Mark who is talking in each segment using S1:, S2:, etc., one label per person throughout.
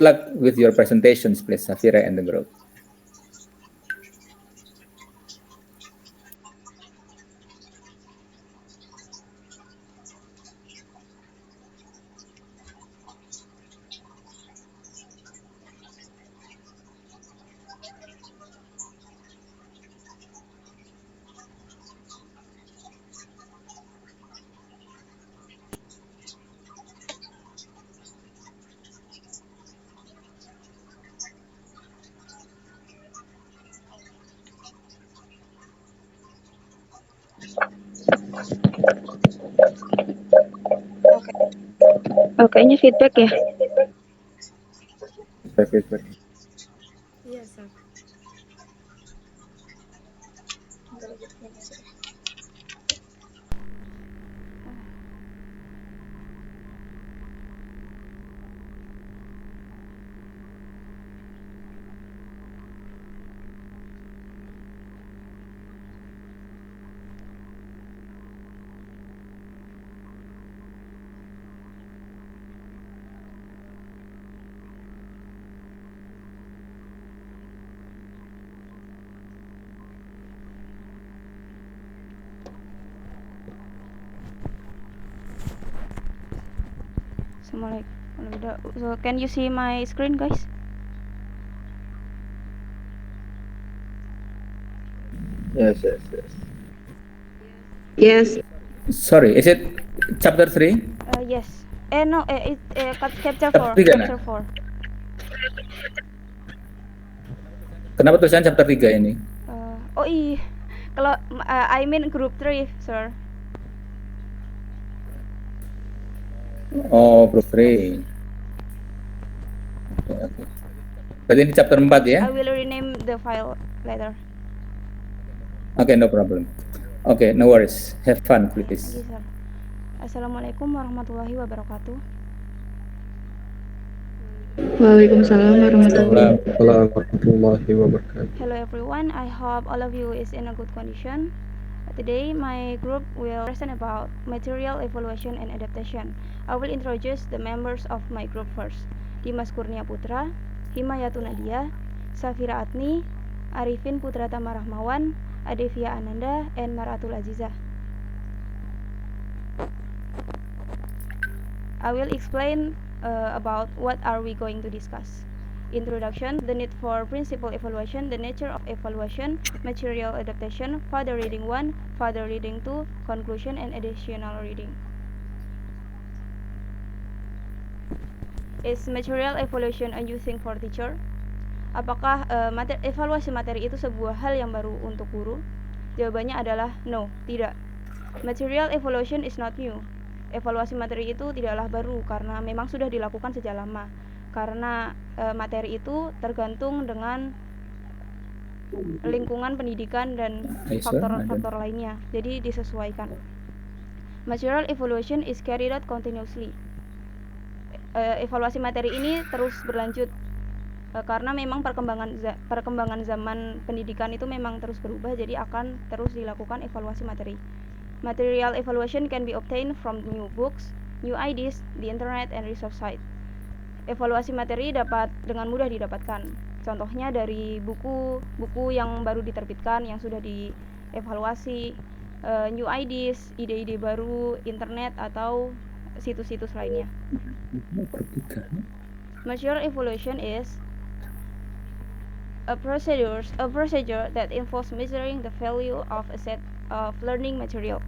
S1: luck with your presentations, please, Safira and the group.
S2: Kayaknya feedback ya.
S1: Feedback.
S3: Iya, Saf.
S2: So can you see my screen, guys?
S1: Yes.
S2: Yes.
S1: Sorry, is it chapter 3?
S2: Yes. No, it's chapter 4.
S1: Chapter 3,
S2: Chapter 4.
S1: Kenapa tulisan chapter 3 ini?
S2: Oh iya. Kalau I mean group 3, sir.
S1: Oh, group 3. Okay. Berarti ini chapter 4 ya?
S2: I will rename the file later.
S1: Okay, no problem. Okay, no worries. Have fun, please.
S2: Thank you, sir. Assalamualaikum warahmatullahi wabarakatuh.
S4: Waalaikumsalam warahmatullahi wabarakatuh.
S2: Hello everyone, I hope all of you is in a good condition. Today my group will present about material evaluation and adaptation. I will introduce the members of my group first. Dimas Kurnia Putra, Himayatun Nadia, Safira Atni, Arifin Putra Tamarahmawan, Adevia Ananda, and Maratul Azizah. I will explain about what are we going to discuss. Introduction, the need for principal evaluation, the nature of evaluation, material adaptation, further reading 1, further reading 2, conclusion and additional reading. Is material evaluation a new thing for teacher? Apakah evaluasi materi itu sebuah hal yang baru untuk guru? Jawabannya adalah no, tidak. Material evaluation is not new. Evaluasi materi itu tidaklah baru karena memang sudah dilakukan sejak lama. Karena materi itu tergantung dengan lingkungan pendidikan dan faktor-faktor lainnya. Jadi disesuaikan. Material evaluation is carried out continuously. Evaluasi materi ini terus berlanjut karena memang perkembangan zaman pendidikan itu memang terus berubah, jadi akan terus dilakukan evaluasi materi. Material evaluation can be obtained from new books, new ideas, the internet, and research site. Evaluasi materi dapat dengan mudah didapatkan. Contohnya dari buku yang baru diterbitkan, yang sudah dievaluasi, new ideas, ide-ide baru, internet, atau situs-situs lainnya. Material evaluation is a procedure that involves measuring the value of a set of learning material.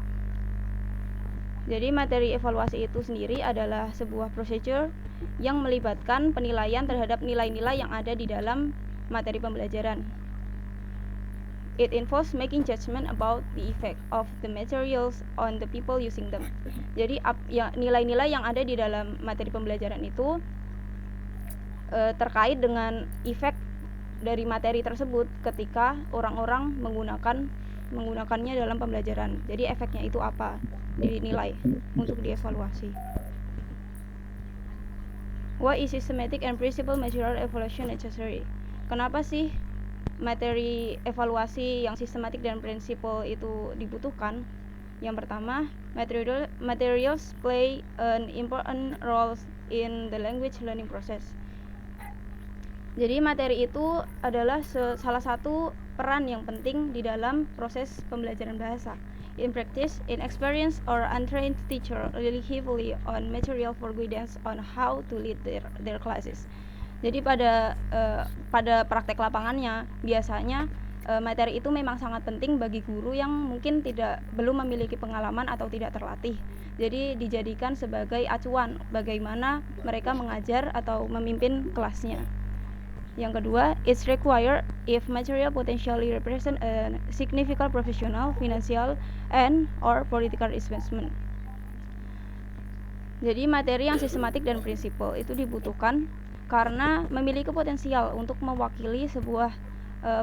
S2: Jadi materi evaluasi itu sendiri adalah sebuah procedure yang melibatkan penilaian terhadap nilai-nilai yang ada di dalam materi pembelajaran. It involves making judgment about the effect of the materials on the people using them. Jadi nilai-nilai yang ada di dalam materi pembelajaran itu terkait dengan efek dari materi tersebut ketika orang-orang menggunakannya dalam pembelajaran. Jadi efeknya itu apa? Dinilai untuk dievaluasi. Why is systematic and principal material evaluation necessary? Kenapa sih materi evaluasi yang sistematik dan prinsipal itu dibutuhkan? Yang pertama, materials play an important role in the language learning process. Jadi materi itu adalah salah satu peran yang penting di dalam proses pembelajaran bahasa. In practice, in experience, or untrained teacher rely heavily on material for guidance on how to lead their classes. Jadi pada praktek lapangannya biasanya materi itu memang sangat penting bagi guru yang mungkin belum memiliki pengalaman atau tidak terlatih. Jadi dijadikan sebagai acuan bagaimana mereka mengajar atau memimpin kelasnya. Yang kedua, it's required if material potentially represent a significant professional, financial, and or political investment. Jadi materi yang sistematik dan prinsipal itu dibutuhkan karena memiliki potensial untuk mewakili sebuah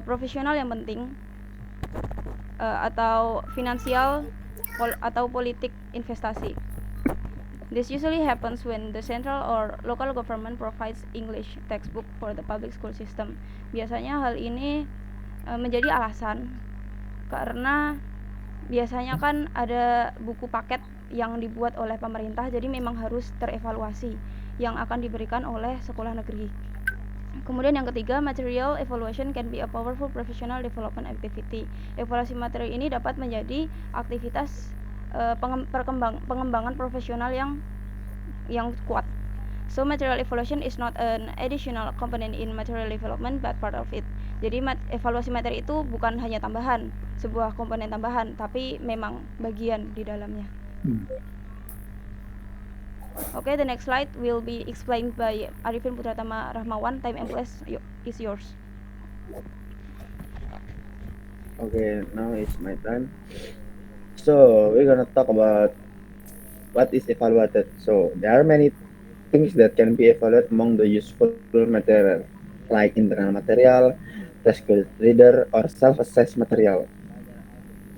S2: profesional yang penting atau finansial atau politik investasi. This usually happens when the central or local government provides English textbook for the public school system. Biasanya hal ini menjadi alasan karena biasanya kan ada buku paket yang dibuat oleh pemerintah, jadi memang harus terevaluasi yang akan diberikan oleh sekolah negeri. Kemudian yang ketiga, material evaluation can be a powerful professional development activity. Evaluasi materi ini dapat menjadi aktivitas pengembangan profesional yang kuat. So material evaluation is not an additional component in material development but part of it. Jadi evaluasi materi itu bukan hanya tambahan, sebuah komponen tambahan, tapi memang bagian di dalamnya. Okay, the next slide will be explained by Arifin Putratama Rahmawan. Time and place is yours.
S5: Okay, now it's my time. So we're gonna talk about what is evaluated. So there are many things that can be evaluated among the useful material, like internal material, test reader, or self-assessed material.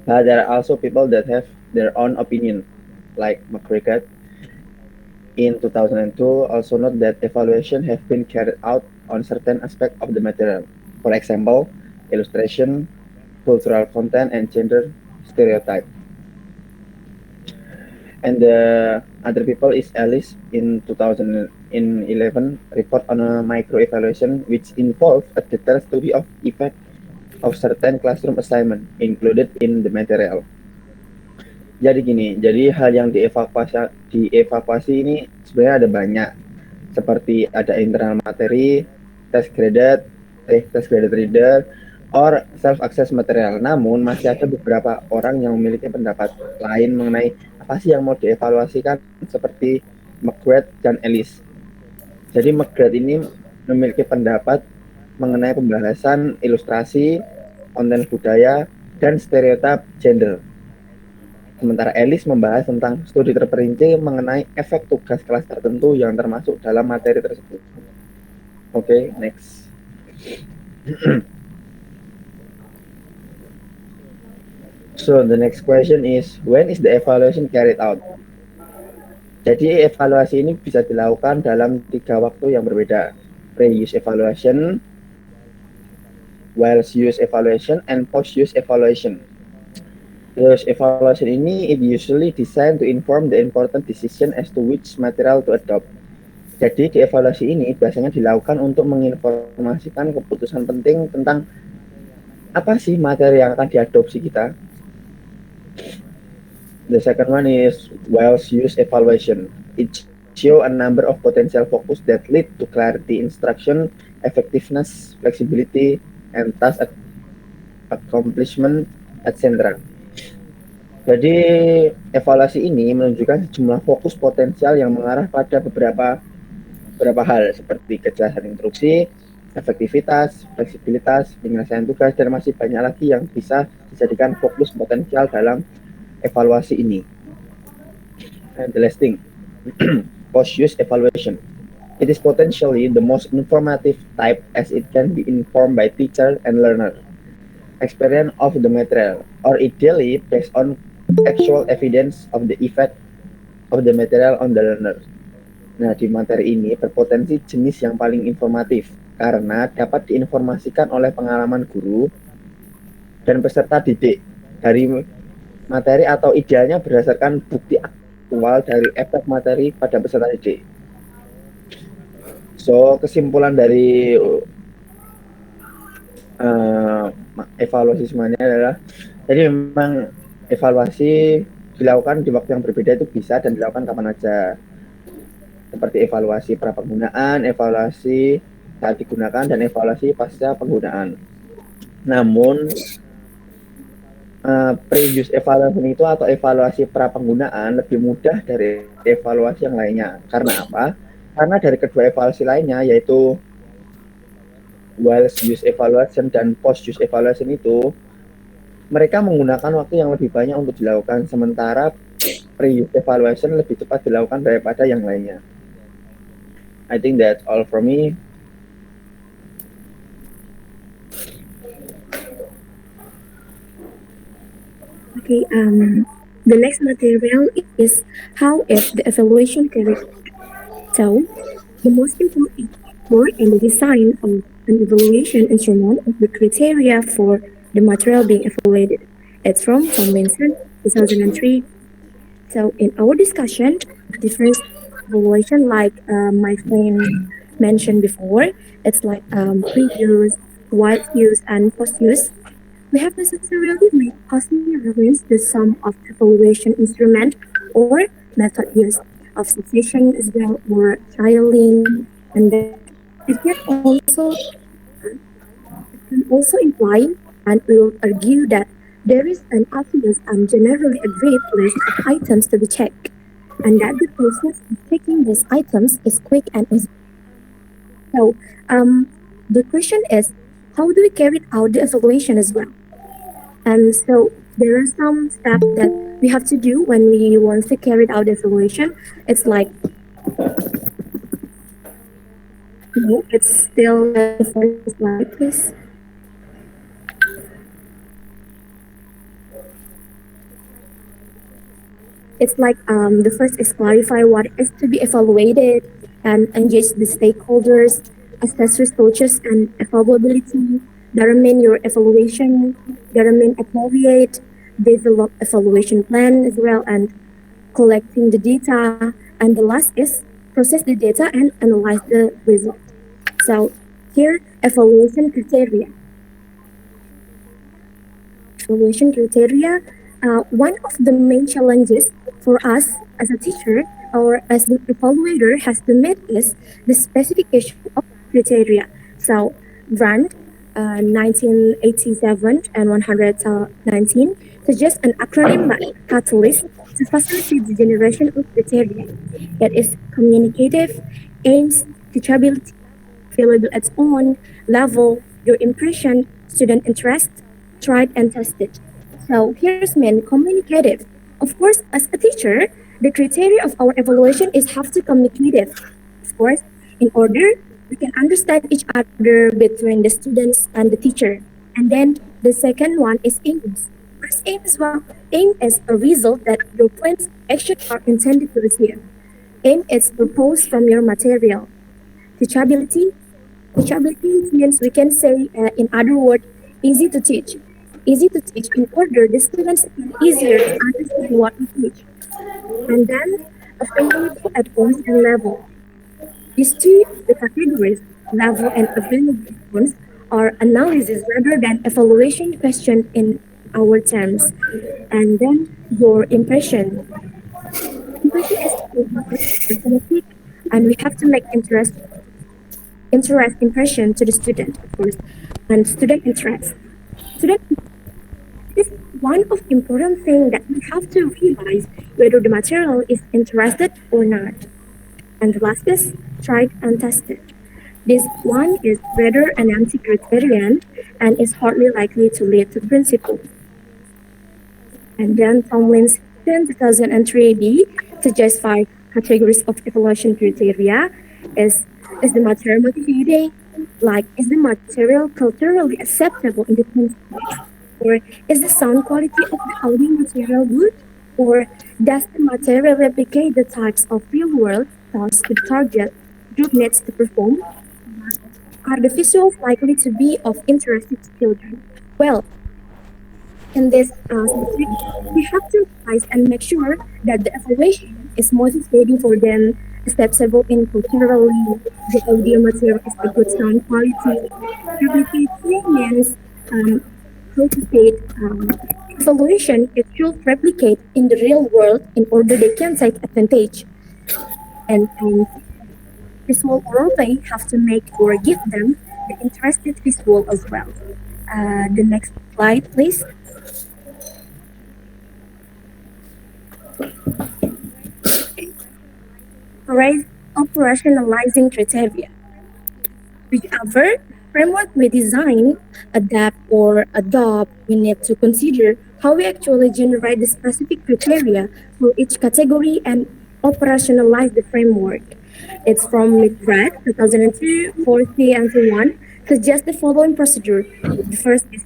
S5: But there are also people that have their own opinion, like McCracken. In 2002, also note that evaluation have been carried out on certain aspects of the material. For example, illustration, cultural content, and gender stereotype. And the other people is Alice in 2011 report on a micro-evaluation which involved a detailed study of effect of certain classroom assignment included in the material. Jadi gini, jadi hal yang dievaluasi ini sebenarnya ada banyak, seperti ada internal materi, test graded reader, or self-access material. Namun masih ada beberapa orang yang memiliki pendapat lain mengenai apa sih yang mau dievaluasikan, seperti McGrath dan Ellis. Jadi McGrath ini memiliki pendapat mengenai pembahasan ilustrasi, konten budaya, dan stereotip gender. Sementara Ellis membahas tentang studi terperinci mengenai efek tugas kelas tertentu yang termasuk dalam materi tersebut. Okay, next. So the next question is, when is the evaluation carried out? Jadi evaluasi ini bisa dilakukan dalam 3 waktu yang berbeda: pre-use evaluation, while-use evaluation, and post-use evaluation. Pre-use evaluation ini usually designed to inform the important decision as to which material to adopt. Jadi di evaluasi ini biasanya dilakukan untuk menginformasikan keputusan penting tentang apa sih materi yang akan diadopsi kita. The second one is while-use evaluation. It shows a number of potential focus that lead to clarity, instruction, effectiveness, flexibility, and task accomplishment, etc. Jadi evaluasi ini menunjukkan sejumlah fokus potensial yang mengarah pada beberapa hal, seperti kejelasan instruksi, efektivitas, fleksibilitas, penyelesaian tugas, dan masih banyak lagi yang bisa dijadikan fokus potensial dalam evaluasi ini. And the last thing, post-use evaluation. It is potentially the most informative type as it can be informed by teacher and learner experience of the material, or ideally based on actual evidence of the effect of the material on the learner. Nah, di materi ini berpotensi jenis yang paling informatif karena dapat diinformasikan oleh pengalaman guru dan peserta didik dari materi, atau idealnya berdasarkan bukti aktual dari efek materi pada peserta didik. So, kesimpulan dari evaluasi semuanya adalah, jadi memang evaluasi dilakukan di waktu yang berbeda itu bisa dan dilakukan kapan aja. Seperti evaluasi pra penggunaan, evaluasi saat digunakan, dan evaluasi pasca penggunaan. Namun pre-use evaluation itu atau evaluasi pra penggunaan lebih mudah dari evaluasi yang lainnya. Karena apa? Karena dari kedua evaluasi lainnya, yaitu while use evaluation dan post use evaluation itu, mereka menggunakan waktu yang lebih banyak untuk dilakukan, sementara pre-use evaluation lebih cepat dilakukan daripada yang lainnya. I think that's all from me.
S3: Okay, the next material is how if the evaluation carried out. So, the most important for in the design of an evaluation instrument is the criteria for the material being evaluated. It's from Tom Vincent, 2003. So, in our discussion, the first evaluation, like my friend mentioned before, it's like pre-use, while use, and post-use. We have necessarily made costly reference to some of the evaluation instrument or method used of succession as well or trialing, and then it can also imply and we will argue that there is an obvious and generally agreed list of items to be checked, and that the process of checking these items is quick and easy. So, the question is, how do we carry out the evaluation as well? And so there are some steps that we have to do when we want to carry out the evaluation. It's like, it's still the first slide, please. It's like the first is clarify what is to be evaluated and engage the stakeholders, assess resources and evaluability, determine your evaluation, determine appropriate, develop evaluation plan as well, and collecting the data. And the last is process the data and analyze the result. So here, evaluation criteria. Evaluation criteria. One of the main challenges for us as a teacher or as the evaluator has to meet is the specification of criteria. So Brand 1987 and 119 suggests an acronym like CATALYST to facilitate the generation of criteria. It is communicative, aims, teachability, available at own, level, your impression, student interest, tried and tested. So here's main communicative. Of course, as a teacher, the criteria of our evaluation is have to communicative. Of course, in order we can understand each other between the students and the teacher. And then the second one is aims. Where's aim as well? Aim is a result that your plans actions are intended to receive. Aim is proposed from your material. Teachability. Teachability means we can say, in other words, easy to teach. Easy to teach in order the students easier to understand what we teach. And then available at once and level. These two, the categories, level and available at once, are analysis rather than evaluation question in our terms. And then your impression. Impression is specific, and we have to make interest impression to the student, of course, and student interest. Student is one of important thing that we have to realize whether the material is interested or not. And the last is tried and tested. This one is rather an anti-criterion and is hardly likely to lead to principle. And then Tomlin's 2003b suggests 5 categories of evaluation criteria. Is the material motivating? Like, is the material culturally acceptable in the context? Or is the sound quality of the audio material good? Or does the material replicate the types of real-world tasks the target group needs to perform? Are the visuals likely to be of interest to children? Well, in this subject, we have to realize and make sure that the evaluation is motivating for them acceptable in culturally, the audio material is a good sound quality. Replicating means cultivate evaluation. It should replicate in the real world in order they can take advantage. And visual world they have to make or give them the interested visual as well. The next slide, please. Alright, operationalizing criteria. Whichever framework we design, adapt, or adopt, we need to consider how we actually generate the specific criteria for each category and operationalize the framework. It's from McBride, 2002, 40, and so on. Suggests the following procedure. The first is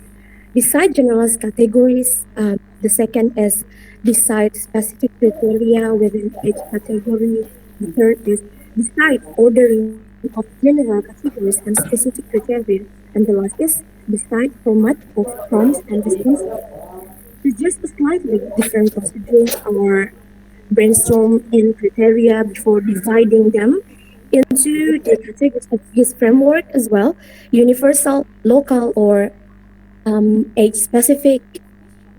S3: decide generalized categories. The second is decide specific criteria within each category. The third is decide ordering of general categories and specific criteria. And the last is decide format of prompts and responses. It's just a slightly different procedures or brainstorm in criteria before dividing them into the categories of his framework as well, universal, local, or age-specific.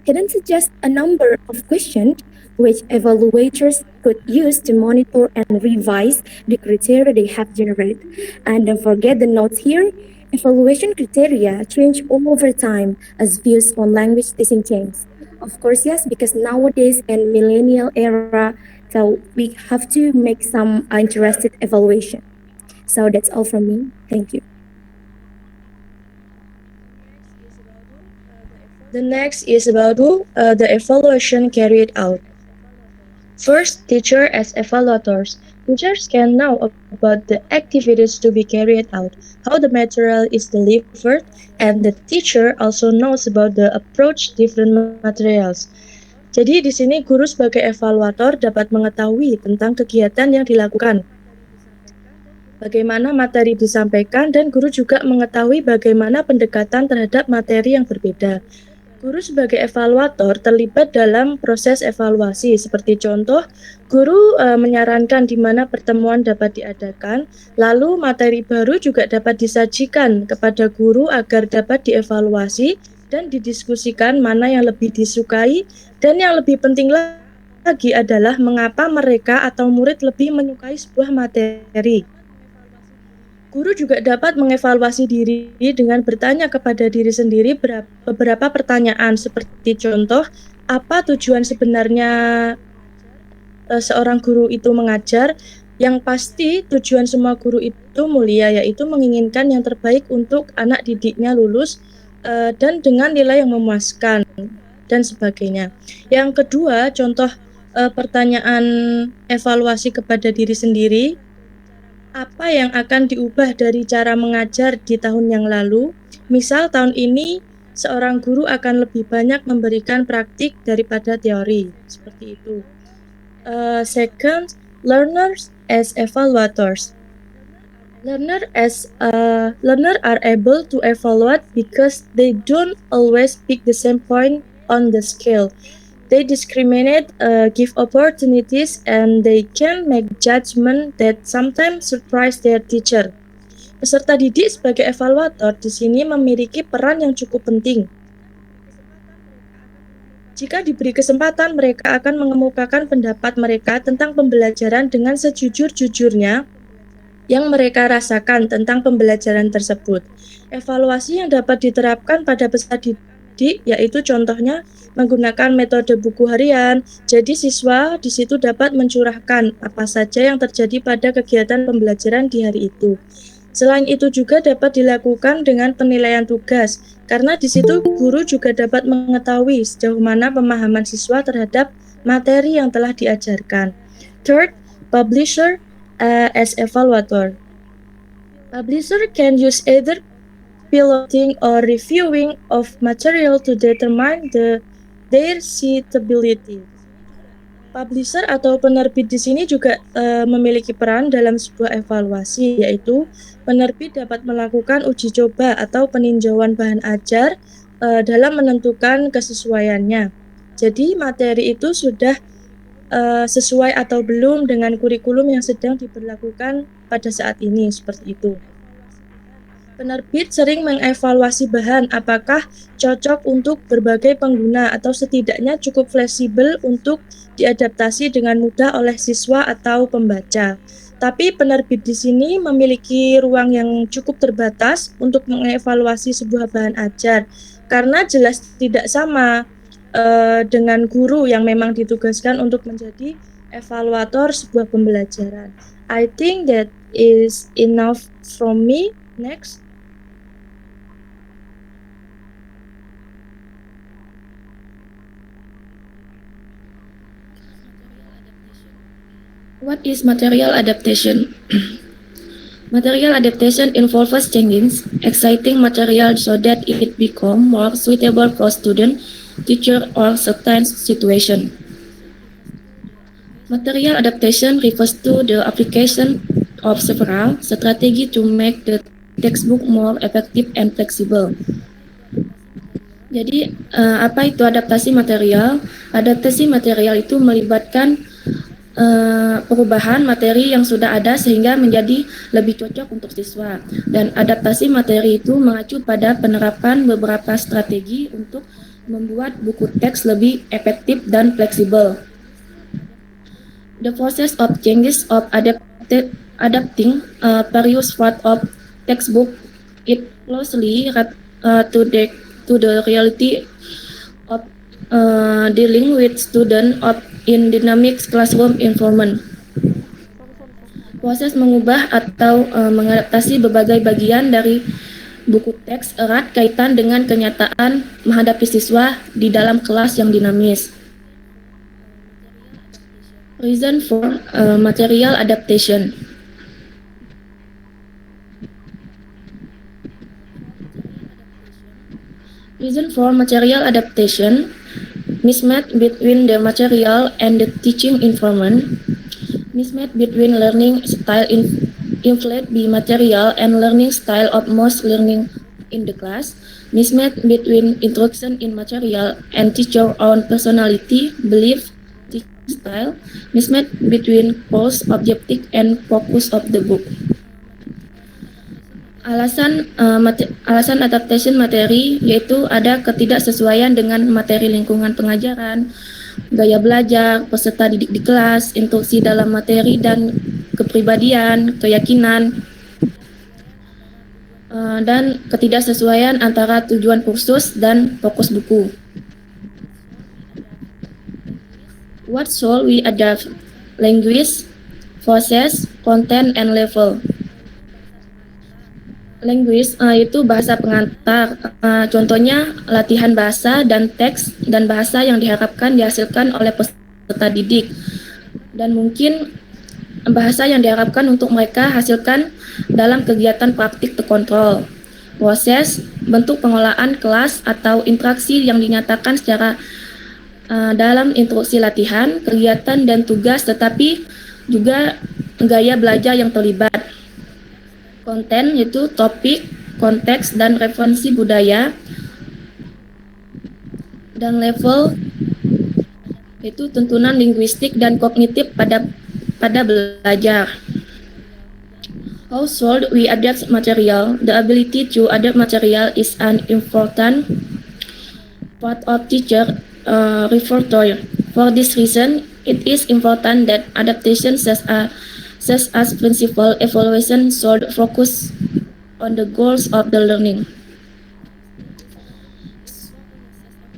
S3: He then suggests a number of questions which evaluators could use to monitor and revise the criteria they have generated. And don't forget the notes here. Evaluation criteria change over time as views on language teaching change. Of course, yes, because nowadays in millennial era, so we have to make some interested evaluation. So that's all from me. Thank you.
S4: The next is about the evaluation carried out. First, teacher as evaluators. Teachers can know about the activities to be carried out, how the material is delivered, and the teacher also knows about the approach different materials. Jadi di sini guru sebagai evaluator dapat mengetahui tentang kegiatan yang dilakukan, bagaimana materi disampaikan, dan guru juga mengetahui bagaimana pendekatan terhadap materi yang berbeda. Guru sebagai evaluator terlibat dalam proses evaluasi. Seperti contoh, guru menyarankan di mana pertemuan dapat diadakan, lalu materi baru juga dapat disajikan kepada guru agar dapat dievaluasi dan didiskusikan mana yang lebih disukai, dan yang lebih penting lagi adalah mengapa mereka atau murid lebih menyukai sebuah materi. Guru juga dapat mengevaluasi diri dengan bertanya kepada diri sendiri beberapa pertanyaan, seperti contoh, apa tujuan sebenarnya seorang guru itu mengajar? Yang pasti tujuan semua guru itu mulia, yaitu menginginkan yang terbaik untuk anak didiknya lulus dan dengan nilai yang memuaskan dan sebagainya. Yang kedua, contoh pertanyaan evaluasi kepada diri sendiri. Apa yang akan diubah dari cara mengajar di tahun yang lalu? Misal tahun ini seorang guru akan lebih banyak memberikan praktik daripada teori, seperti itu. Second, learners as evaluators. Learner are able to evaluate because they don't always pick the same point on the scale. They discriminate, give opportunities, and they can make judgment that sometimes surprise their teacher. Peserta didik sebagai evaluator di sini memiliki peran yang cukup penting. Jika diberi kesempatan, mereka akan mengemukakan pendapat mereka tentang pembelajaran dengan sejujur-jujurnya yang mereka rasakan tentang pembelajaran tersebut. Evaluasi yang dapat diterapkan pada peserta didik yaitu contohnya menggunakan metode buku harian. Jadi siswa di situ dapat mencurahkan apa saja yang terjadi pada kegiatan pembelajaran di hari itu. Selain itu juga dapat dilakukan dengan penilaian tugas, karena di situ guru juga dapat mengetahui sejauh mana pemahaman siswa terhadap materi yang telah diajarkan. Third, publisher as evaluator. Publisher can use either piloting or reviewing of material to determine their suitability. Publisher atau penerbit di sini juga memiliki peran dalam sebuah evaluasi, yaitu penerbit dapat melakukan uji coba atau peninjauan bahan ajar dalam menentukan kesesuaiannya. Jadi materi itu sudah sesuai atau belum dengan kurikulum yang sedang diberlakukan pada saat ini, seperti itu. Penerbit sering mengevaluasi bahan apakah cocok untuk berbagai pengguna atau setidaknya cukup fleksibel untuk diadaptasi dengan mudah oleh siswa atau pembaca. Tapi penerbit di sini memiliki ruang yang cukup terbatas untuk mengevaluasi sebuah bahan ajar karena jelas tidak sama dengan guru yang memang ditugaskan untuk menjadi evaluator sebuah pembelajaran. I think that is enough from me. Next.
S6: What is material adaptation? Material adaptation involves changing exciting material so that it becomes more suitable for student, teacher, or certain situation. Material adaptation refers to the application of several strategies to make the textbook more effective and flexible. Jadi, apa itu adaptasi material? Adaptasi material itu melibatkan perubahan materi yang sudah ada sehingga menjadi lebih cocok untuk siswa. Dan adaptasi materi itu mengacu pada penerapan beberapa strategi untuk membuat buku teks lebih efektif dan fleksibel. The process of changes of adapting various parts of textbook it closely to the reality of dealing with students in dynamic classroom environment. Proses mengubah atau mengadaptasi berbagai bagian dari buku teks erat kaitan dengan kenyataan menghadapi siswa di dalam kelas yang dinamis. Reason for material adaptation. Reason for material adaptation: mismatch between the material and the teaching environment, mismatch between learning style influenced by material and learning style of most learning in the class, mismatch between instruction in material and teacher own personality, belief, teaching style, mismatch between goals, objective, and focus of the book. Alasan adaptation materi yaitu ada ketidaksesuaian dengan materi lingkungan pengajaran, gaya belajar peserta didik di kelas, instruksi dalam materi dan kepribadian, keyakinan, dan ketidaksesuaian antara tujuan kursus dan fokus buku. What should we adapt? Language, process, content, and level. Language itu bahasa pengantar, contohnya latihan bahasa dan teks dan bahasa yang diharapkan dihasilkan oleh peserta didik, dan mungkin bahasa yang diharapkan untuk mereka hasilkan dalam kegiatan praktik terkontrol. Proses, bentuk pengelolaan kelas atau interaksi yang dinyatakan secara dalam instruksi latihan, kegiatan dan tugas, tetapi juga gaya belajar yang terlibat. Konten yaitu topik, konteks, dan referensi budaya. Dan level yaitu tuntunan linguistik dan kognitif pada belajar. How should we adapt material? The ability to adapt material is an important part of teacher repertoire. For this reason, it is important that adaptation such as principal evaluation should focus on the goals of the learning.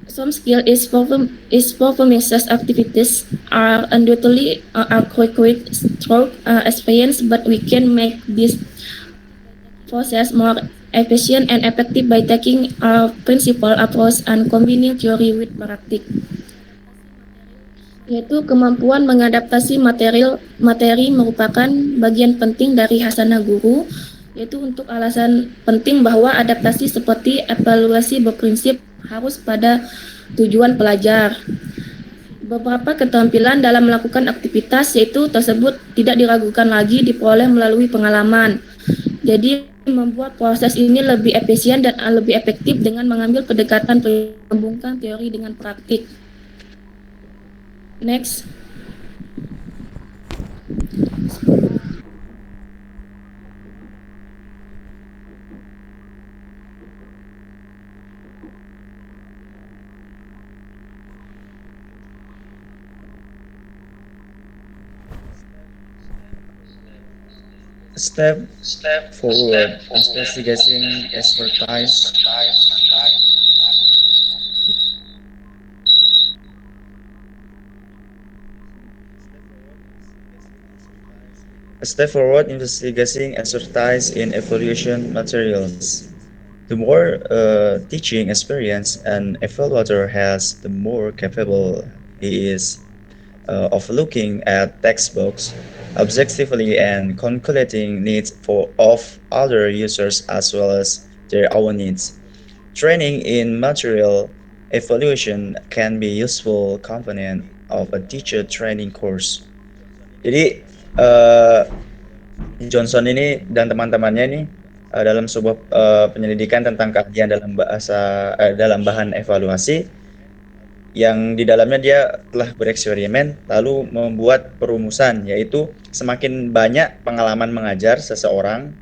S6: Some skill is performing such activities are undoubtedly required through experience, but we can make this process more efficient and effective by taking a principal approach and combining theory with practice. Yaitu kemampuan mengadaptasi materi merupakan bagian penting dari hasanah guru, yaitu untuk alasan penting bahwa adaptasi seperti evaluasi berprinsip harus pada tujuan pelajar. Beberapa keterampilan dalam melakukan aktivitas yaitu tersebut tidak diragukan lagi diperoleh melalui pengalaman. Jadi membuat proses ini lebih efisien dan lebih efektif dengan mengambil pendekatan penggabungan teori dengan praktik. Next.
S7: Step forward, investigating expertise. Step forward, investigating expertise in evaluation materials. The more teaching experience an evaluator has, the more capable he is of looking at textbooks objectively and calculating needs of other users as well as their own needs. Training in material evaluation can be useful component of a teacher training course. Jadi Johnson ini dan teman-temannya ini dalam sebuah penyelidikan tentang keahlian dalam bahan evaluasi yang di dalamnya dia telah bereksperimen lalu membuat perumusan, yaitu semakin banyak pengalaman mengajar seseorang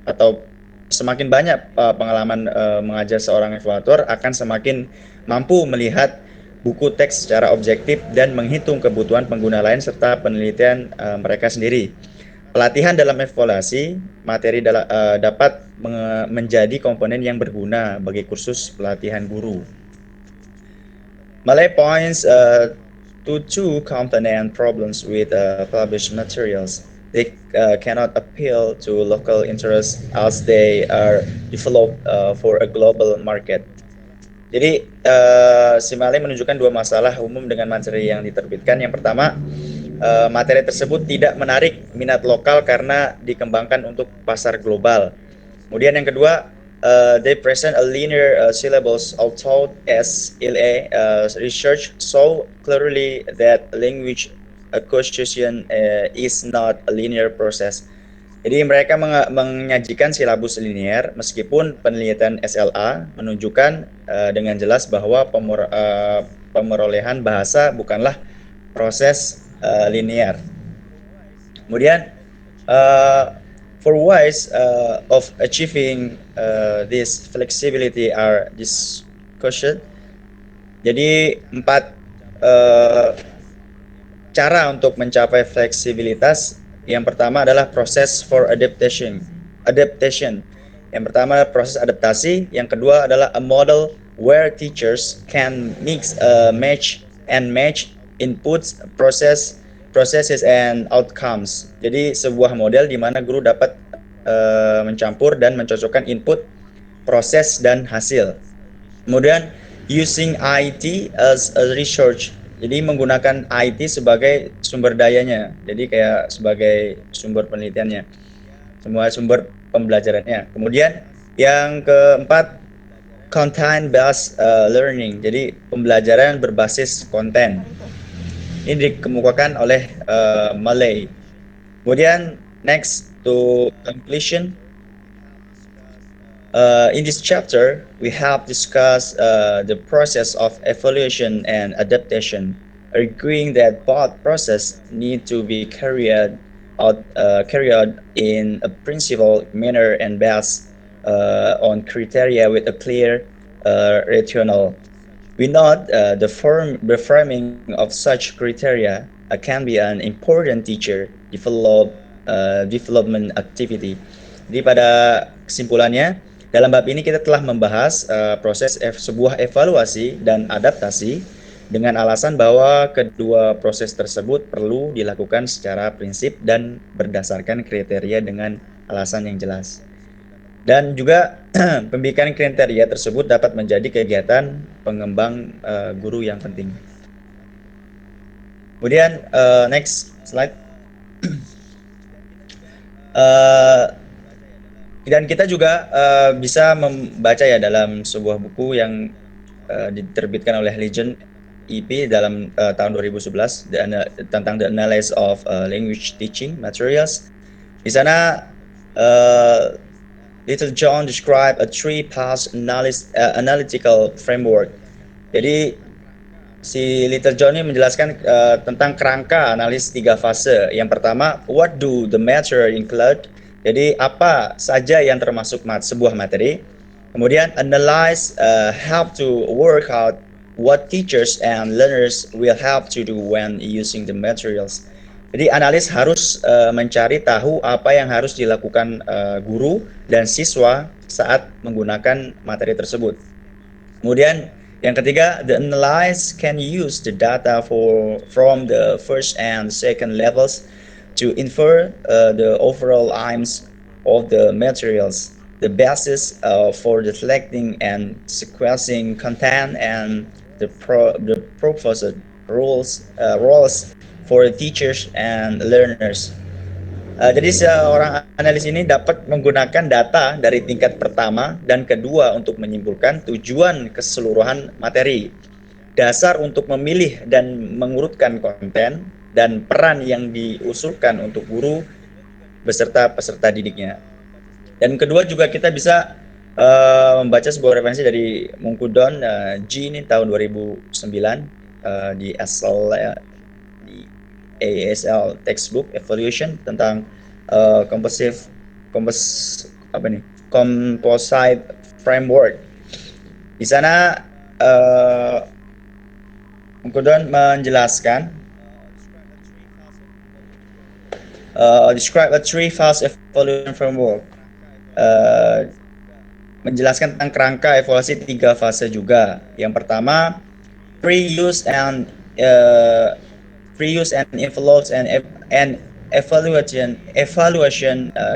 S7: atau semakin banyak pengalaman mengajar seorang evaluator akan semakin mampu melihat buku teks secara objektif dan menghitung kebutuhan pengguna lain serta penelitian mereka sendiri. Pelatihan dalam evaluasi materi dapat menjadi komponen yang berguna bagi kursus pelatihan guru. Malay points to two component problems with published materials. They cannot appeal to local interests as they are developed for a global market. Jadi si Malay menunjukkan dua masalah umum dengan materi yang diterbitkan. Yang pertama, materi tersebut tidak menarik minat lokal karena dikembangkan untuk pasar global. Kemudian yang kedua, they present a linear syllabus, although SLA research so clearly that language acquisition is not a linear process. Jadi mereka menyajikan silabus linear meskipun penelitian SLA menunjukkan dengan jelas bahwa pemerolehan bahasa bukanlah proses linear. Kemudian for ways of achieving this flexibility are discussed. Jadi 4 cara untuk mencapai fleksibilitas. Yang pertama adalah proses for adaptation. Yang pertama proses adaptasi. Yang kedua adalah a model where teachers can mix, match inputs, processes and outcomes. Jadi sebuah model di mana guru dapat mencampur dan mencocokkan input, proses dan hasil. Kemudian using IT as a research. Jadi menggunakan IT sebagai sumber dayanya. Jadi kayak sebagai sumber penelitiannya. Semua sumber pembelajarannya. Kemudian yang keempat, content based learning. Jadi pembelajaran berbasis konten. Ini dikemukakan oleh Malay. Kemudian next to conclusion. In this chapter, we have discussed the process of evaluation and adaptation, arguing that both processes need to be carried out in a principled manner and based on criteria with a clear rationale. We note the framing of such criteria can be an important teacher development activity. Jadi pada kesimpulannya, dalam bab ini kita telah membahas proses sebuah evaluasi dan adaptasi dengan alasan bahwa kedua proses tersebut perlu dilakukan secara prinsip dan berdasarkan kriteria dengan alasan yang jelas. Dan juga pembicaraan kriteria tersebut dapat menjadi kegiatan pengembang guru yang penting. Kemudian next slide. Dan kita juga bisa membaca ya dalam sebuah buku yang diterbitkan oleh Legend EP dalam tahun 2011 tentang the analysis of language teaching materials. Di sana Little John describe a three-pass analytical framework. Jadi si Little Johnny menjelaskan tentang kerangka analisis 3 fase. Yang pertama, what do the material include? Jadi apa saja yang termasuk sebuah materi. Kemudian analyze, help to work out what teachers and learners will have to do when using the materials. Jadi analis harus mencari tahu apa yang harus dilakukan guru dan siswa saat menggunakan materi tersebut. Kemudian yang ketiga, the analyze can use the data from the first and second levels to infer the overall aims of the materials, the basis for the selecting and sequencing content, and the proposed roles for teachers and learners. Jadi seorang analis ini dapat menggunakan data dari tingkat pertama dan kedua untuk menyimpulkan tujuan keseluruhan materi, dasar untuk memilih dan mengurutkan konten, dan peran yang diusulkan untuk guru beserta peserta didiknya. Dan kedua juga kita bisa membaca sebuah referensi dari Mungkudon G ini tahun 2009 di ASL textbook evaluation tentang composite framework. Di sana Mungkudon menjelaskan describe a three-phase evaluation framework. Menjelaskan tentang kerangka evaluasi 3 fase juga. Yang pertama, pre-use and envelopes and evaluation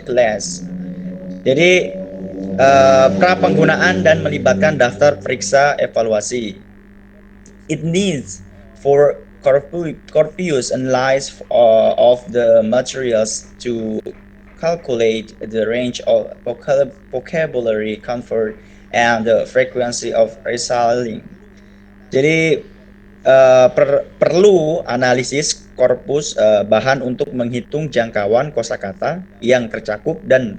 S7: class. Jadi pra penggunaan dan melibatkan daftar periksa evaluasi. It needs for corpus analysis of the materials to calculate the range of vocabulary comfort and the frequency of reciting. Jadi perlu analisis korpus bahan untuk menghitung jangkauan kosakata yang tercakup dan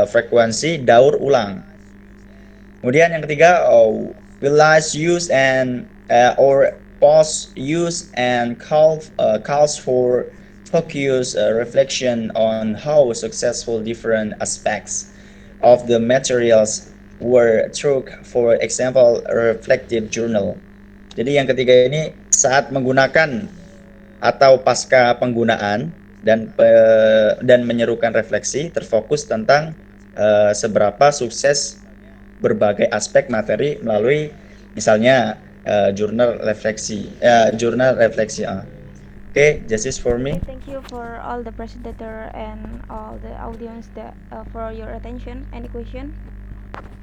S7: frekuensi daur ulang. Kemudian yang ketiga, realize use and or pause use and calls for focus reflection on how successful different aspects of the materials were through, for example, reflective journal. Jadi yang ketiga ini saat menggunakan atau pasca penggunaan dan menyerukan refleksi terfokus tentang seberapa sukses berbagai aspek materi melalui misalnya jurnal refleksi. Okay, this is for me.
S2: Thank you for all the presenter and all the audience that for your attention. Any question?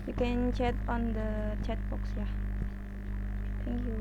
S2: You can chat on the chat box ya. Thank you.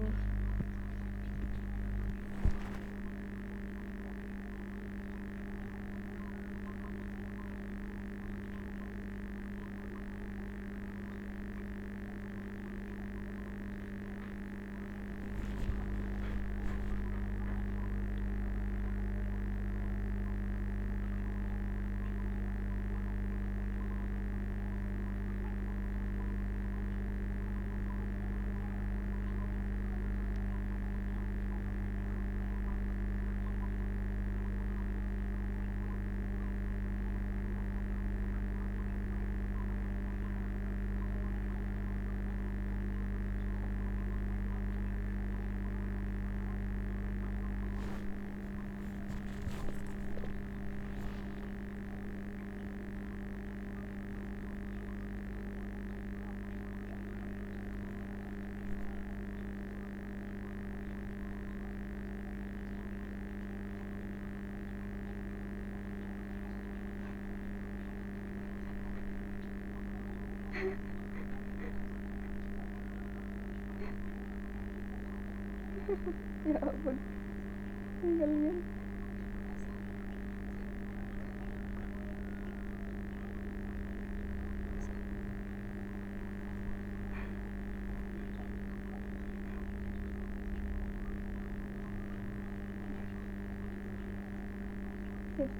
S2: Ya ampun, tinggalin.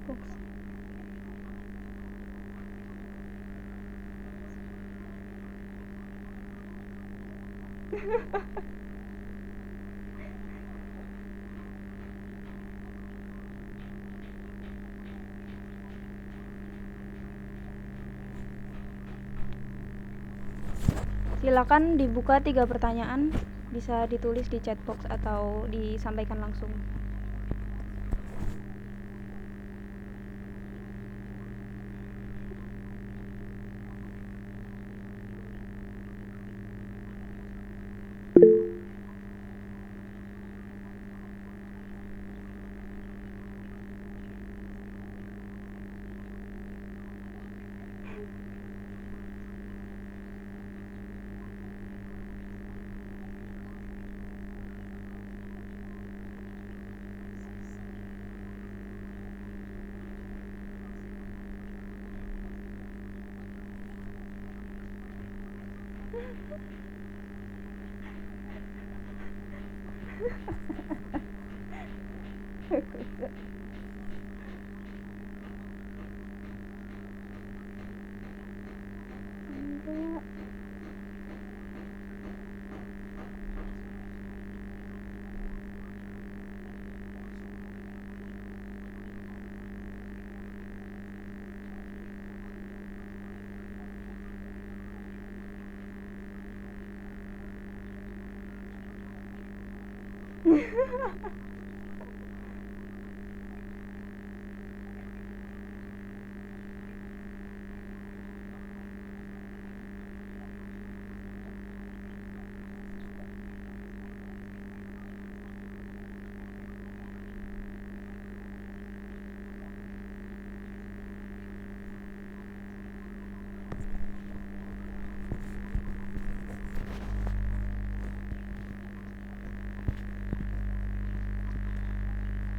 S2: Box. Silakan dibuka 3 pertanyaan, bisa ditulis di chat box atau disampaikan langsung.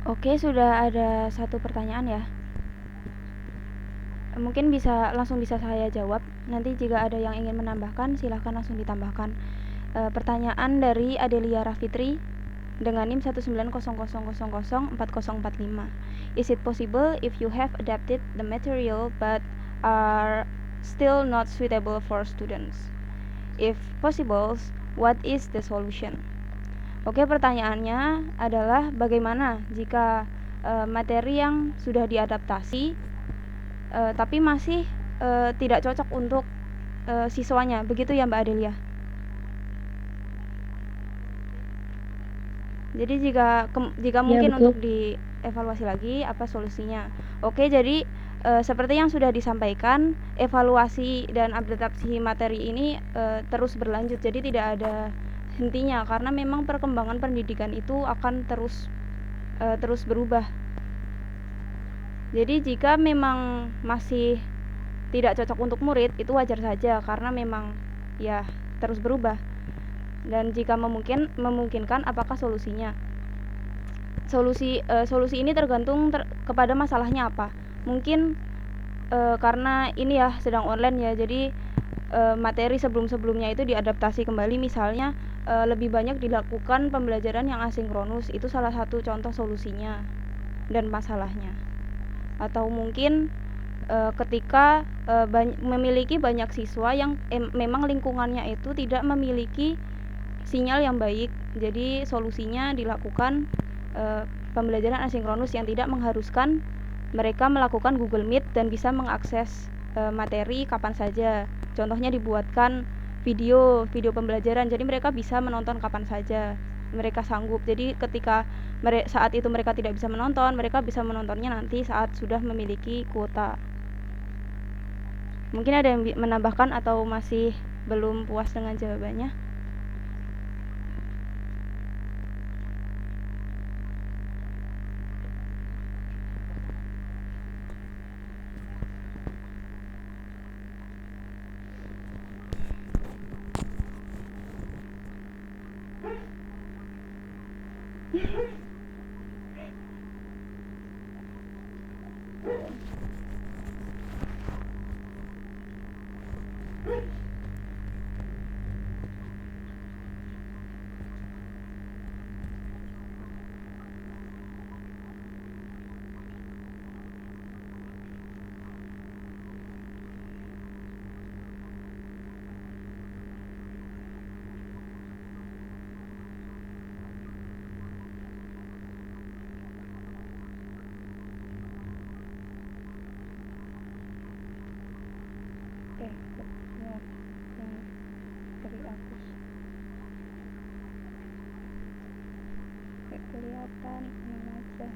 S2: Oke, sudah ada 1 pertanyaan ya. Mungkin langsung bisa saya jawab. Nanti jika ada yang ingin menambahkan, silahkan langsung ditambahkan. Pertanyaan dari Adelia Rafitri dengan NIM 19000004045. Is it possible if you have adapted the material but are still not suitable for students? If possible, what is the solution? Oke, pertanyaannya adalah bagaimana jika materi yang sudah diadaptasi tapi masih tidak cocok untuk siswanya, begitu ya Mbak Adelia? Jadi jika mungkin
S4: betul.
S2: untuk dievaluasi lagi apa solusinya. Oke, jadi seperti yang sudah disampaikan, evaluasi dan adaptasi materi ini terus berlanjut, jadi tidak ada hentinya karena memang perkembangan pendidikan itu akan terus berubah. Jadi jika memang masih tidak cocok untuk murid, itu wajar saja karena memang ya terus berubah. Dan jika memungkinkan, apakah solusinya? Solusi ini tergantung kepada masalahnya apa. Mungkin karena ini ya sedang online ya, jadi materi sebelumnya itu diadaptasi kembali, misalnya lebih banyak dilakukan pembelajaran yang asinkronus, itu salah satu contoh solusinya dan masalahnya. Atau mungkin ketika memiliki banyak siswa yang memang lingkungannya itu tidak memiliki sinyal yang baik, jadi solusinya dilakukan pembelajaran asinkronus yang tidak mengharuskan mereka melakukan Google Meet dan bisa mengakses materi kapan saja. Contohnya dibuatkan video pembelajaran, jadi mereka bisa menonton kapan saja mereka sanggup. Jadi ketika saat itu mereka tidak bisa menonton, mereka bisa menontonnya nanti saat sudah memiliki kuota. Mungkin ada yang menambahkan atau masih belum puas dengan jawabannya? kelihatan ini aja.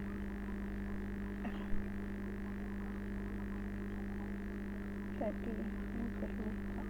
S2: Jadi ini terlupa.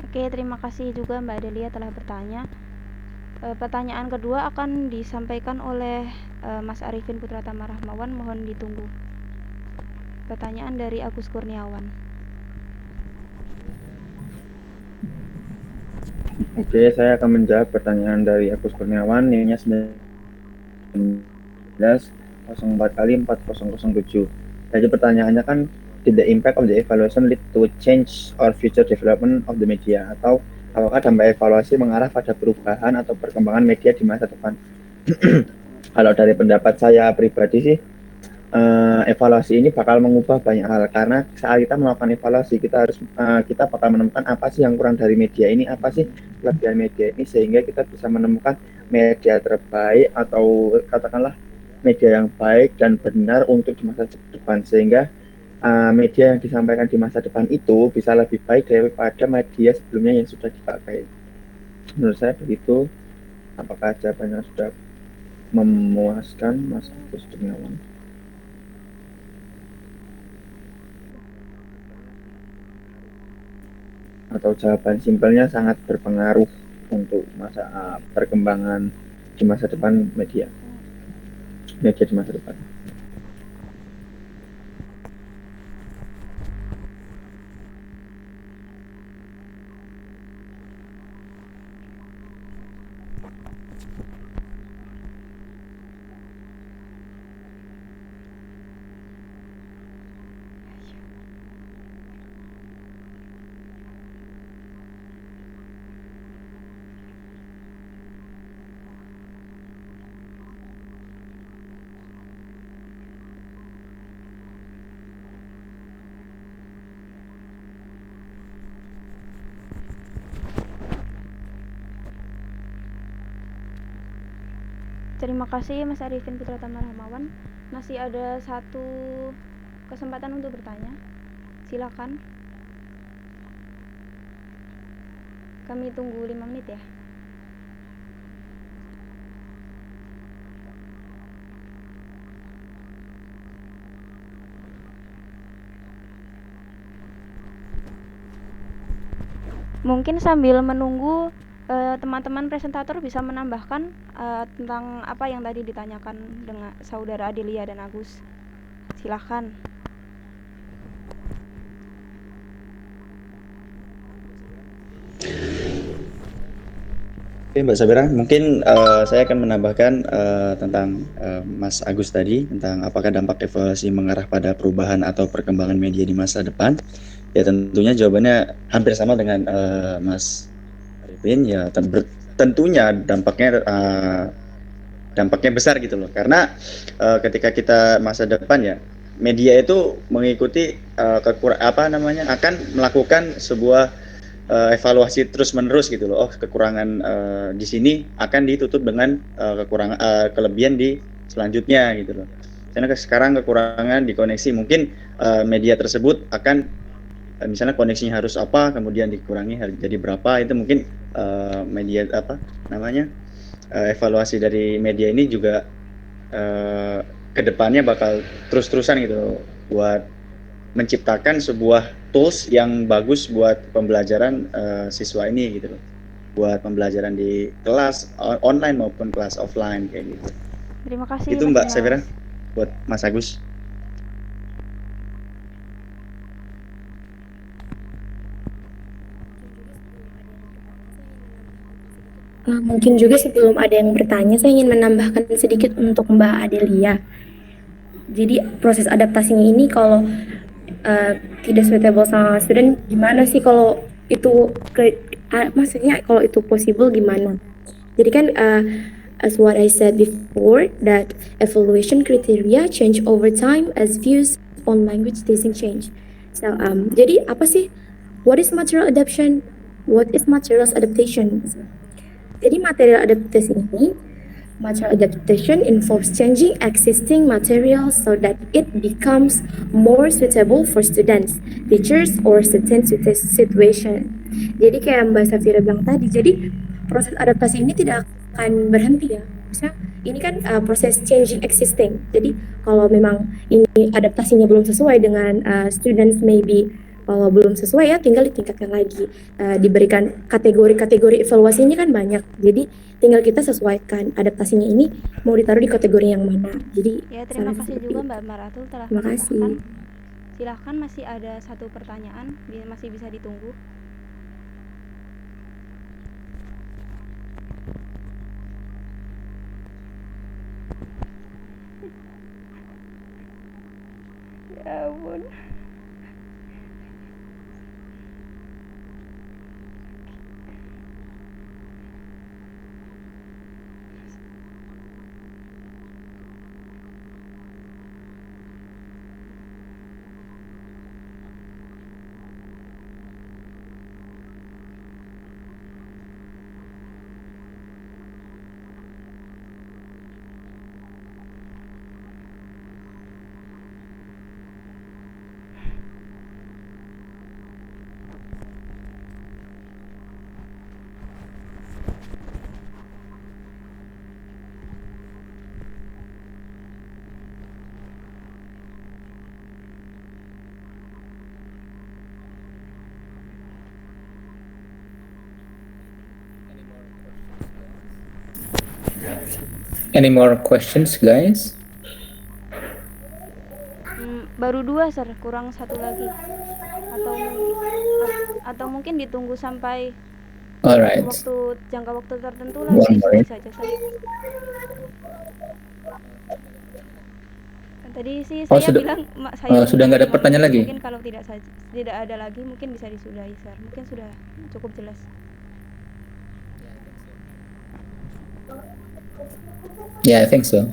S2: Oke. Oke, terima kasih juga Mbak Adelia telah bertanya. Pertanyaan kedua akan disampaikan oleh Mas Arifin Putratama Rahmawan, mohon ditunggu. Pertanyaan dari Agus Kurniawan.
S5: Oke, saya akan menjawab pertanyaan dari Agus Kurniawan, NIM-nya 1904x4007. Jadi pertanyaannya kan, did the impact of the evaluation lead to change or future development of the media? Atau apakah dampak evaluasi mengarah pada perubahan atau perkembangan media di masa depan? Kalau dari pendapat saya pribadi sih, evaluasi ini bakal mengubah banyak hal, karena saat kita melakukan evaluasi kita bakal menemukan apa sih yang kurang dari media ini, apa sih kelebihan media ini, sehingga kita bisa menemukan media terbaik atau katakanlah media yang baik dan benar untuk di masa depan, sehingga media yang disampaikan di masa depan itu bisa lebih baik daripada media sebelumnya yang sudah dipakai. Menurut saya begitu. Apakah jawabannya sudah memuaskan, Mas Agus Kurniawan? Atau jawaban simpelnya sangat berpengaruh untuk perkembangan di masa depan media di masa depan?
S2: Terima kasih Mas Arifin Putratama Rahmawan. Masih ada satu kesempatan untuk bertanya. Silakan. Kami tunggu 5 menit ya. Mungkin sambil menunggu teman-teman presentator bisa menambahkan tentang apa yang tadi ditanyakan dengan saudara Adelia dan Agus. Silahkan.
S7: Oke Mbak Sabira, mungkin saya akan menambahkan tentang Mas Agus tadi, tentang apakah dampak evaluasi mengarah pada perubahan atau perkembangan media di masa depan. Ya tentunya jawabannya hampir sama dengan Mas Arifin. Ya tentunya dampaknya besar gitu loh, karena ketika kita masa depan ya, media itu mengikuti akan melakukan sebuah evaluasi terus menerus gitu loh. Oh, kekurangan di sini akan ditutup dengan kelebihan di selanjutnya gitu loh. Karena sekarang kekurangan di koneksi, mungkin media tersebut akan misalnya koneksinya harus apa, kemudian dikurangi jadi berapa, itu mungkin evaluasi dari media ini juga kedepannya bakal terus-terusan gitu buat menciptakan sebuah tools yang bagus buat pembelajaran siswa ini gitu loh, buat pembelajaran di kelas online maupun kelas offline kayak gitu.
S2: Terima kasih.
S7: Itu Mbak Sabira buat Mas Agus.
S3: Mungkin juga sebelum ada yang bertanya, saya ingin menambahkan sedikit untuk Mbak Adelia. Jadi proses adaptasinya ini kalau tidak suitable sama student, gimana sih kalau itu maksudnya kalau itu possible gimana? Jadi kan as what I said before, that evaluation criteria change over time as views on language teaching change. So jadi apa sih What is material adaptation? What is materials adaptation? Jadi material adaptation ini, material adaptation involves changing existing material so that it becomes more suitable for students, teachers, or certain situation. Jadi kayak Mbak Safira bilang tadi, jadi proses adaptasi ini tidak akan berhenti ya. Misalnya ini kan proses changing existing. Jadi kalau memang ini adaptasinya belum sesuai dengan students, maybe kalau belum sesuai ya tinggal ditingkatkan lagi. Diberikan kategori-kategori evaluasinya kan banyak. Jadi tinggal kita sesuaikan adaptasinya ini mau ditaruh di kategori yang mana. Jadi
S2: Ya, terima
S3: saran
S2: kasih
S3: seperti
S2: juga
S3: itu.
S2: Mbak Maratul telah
S3: Terima kasih.
S2: menambahkan. Silahkan, masih ada satu pertanyaan, masih bisa ditunggu. Ya ampun.
S1: Any more questions, guys?
S2: Baru 2, Sir, kurang satu lagi. Atau mungkin ditunggu sampai
S1: Alright.
S2: jangka waktu tertentu
S1: One
S2: lalu
S1: more.
S2: diisi saja, Sir. Tadi sih saya bilang saya
S1: sudah nggak ada pertanyaan lagi?
S2: Mungkin kalau tidak ada lagi mungkin bisa disudahi, Sir. Mungkin sudah cukup jelas.
S1: Yeah, I think so.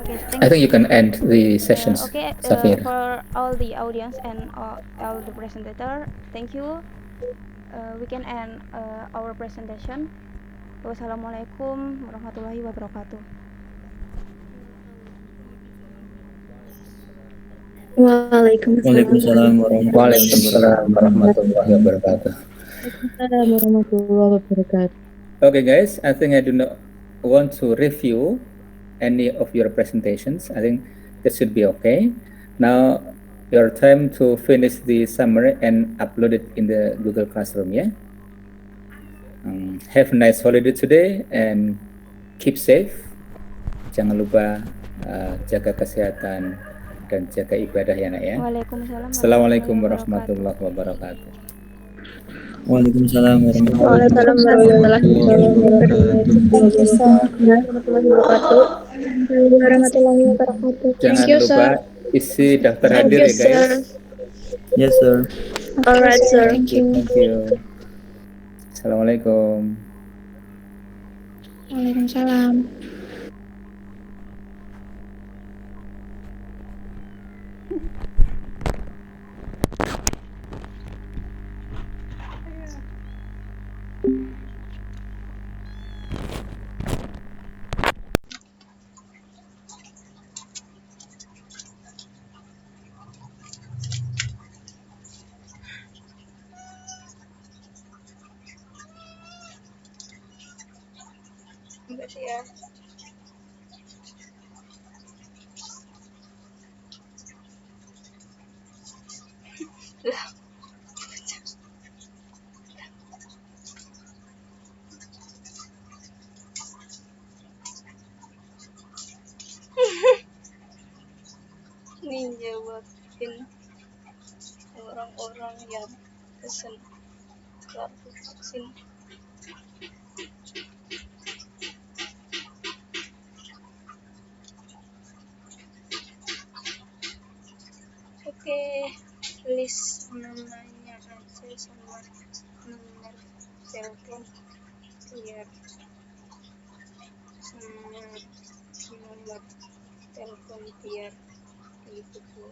S2: Okay,
S1: I think you can end the sessions,
S2: Okay,
S1: Safir.
S2: for all the audience and all the presenter, thank you. We can end our presentation. Wassalamualaikum warahmatullahi wabarakatuh.
S3: Waalaikumsalam.
S1: Waalaikumsalam warahmatullahi wabarakatuh.
S4: Waalaikumsalam warahmatullahi wabarakatuh.
S1: Okay, guys, I think I do not want to review any of your presentations. I think that should be okay. Now, your time to finish the summary and upload it in the Google Classroom, yeah? Have a nice holiday today and keep safe. Jangan lupa jaga kesehatan dan jaga ibadah ya, Nak, ya.
S2: Waalaikumsalam.
S1: Assalamualaikum warahmatullahi wabarakatuh.
S8: Waalaikumsalam warahmatullahi
S4: wabarakatuh.
S1: Jangan lupa isi daftar hadir ya, guys.
S8: Yes, sir.
S4: Alright, sir.
S1: Thank you. Assalamualaikum.
S4: Waalaikumsalam.
S2: Ini jawabin orang-orang yang pesen kartu vaksin. Oke, list namanya aja sama nomor telepon biar sama nomor telepon biar di buku.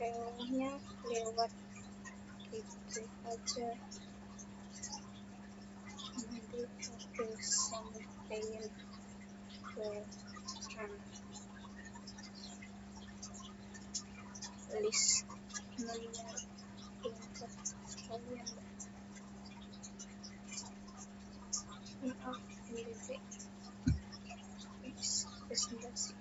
S2: Filmnya lewat gitu aja, nanti aku sampein ke list nomor kontak kalian. Maaf, ini presentasi.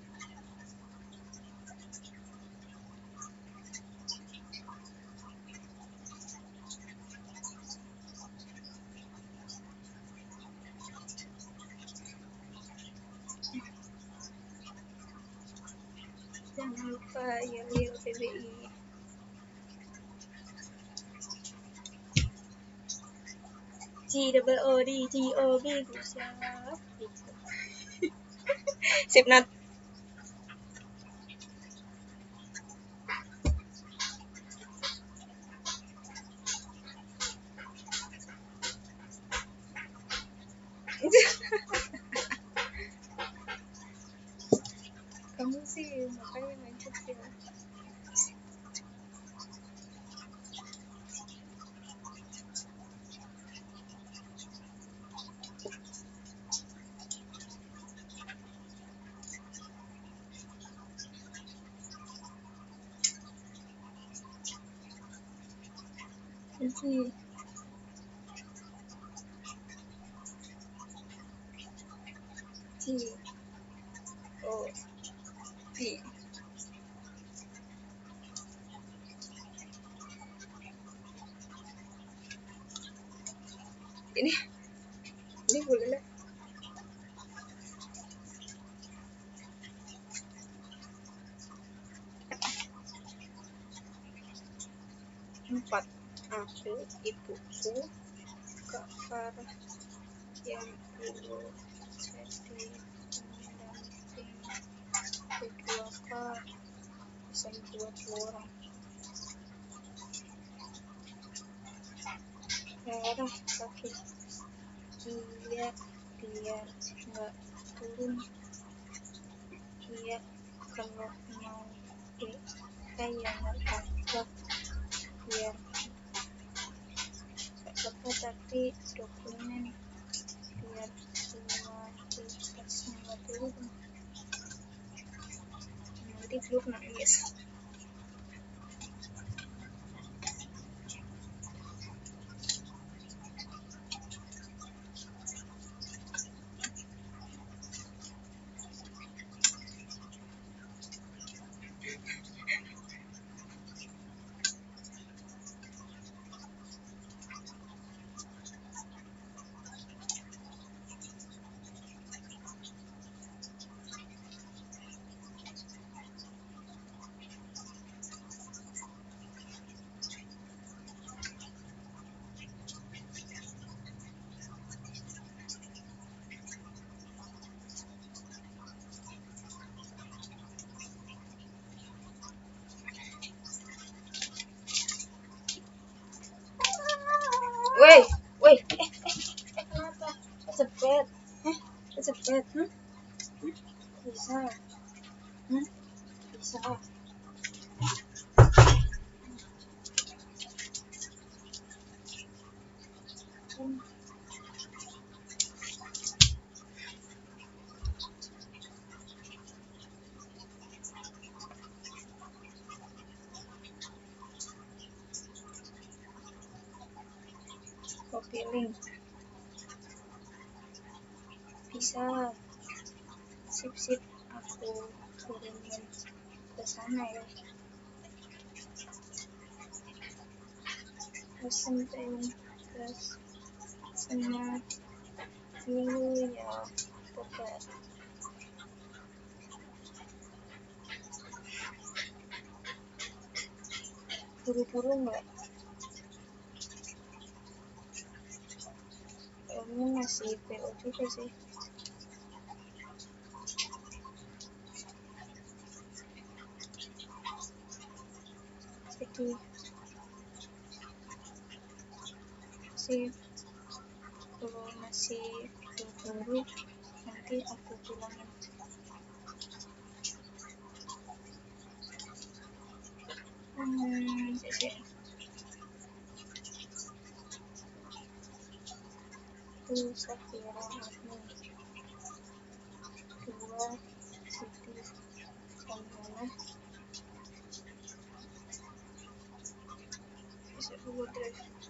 S2: Jangan lupa Yalil PBI. GOOD siap gitu. Sip Nat. Kamu sih makanya main kecil. GOOD. Ini boleh lah. Empat, aku, ibuku, Kak Farah yang dulu jadi pendamping kedua Kak, bisa 20 orang. Farah sakit, iya biar nggak turun, iya kalau mau kayak martabak biar gak apa tapi dokumen biar kualitasnya nggak turun, nanti belum nangis. Woi, kenapa? Cepet, cepet, bisa, bisa. Copy link. Bisa. Sip, aku kirimin ke sana ya. Sampai ke sana dulu ya, pokoknya. Buru-buru nggak? Ini masih PO juga sih. Jadi sih kalau masih buru-buru flexibility of the filament. Two Safira Agni, dua Siti Samhana. Is it Google Drive?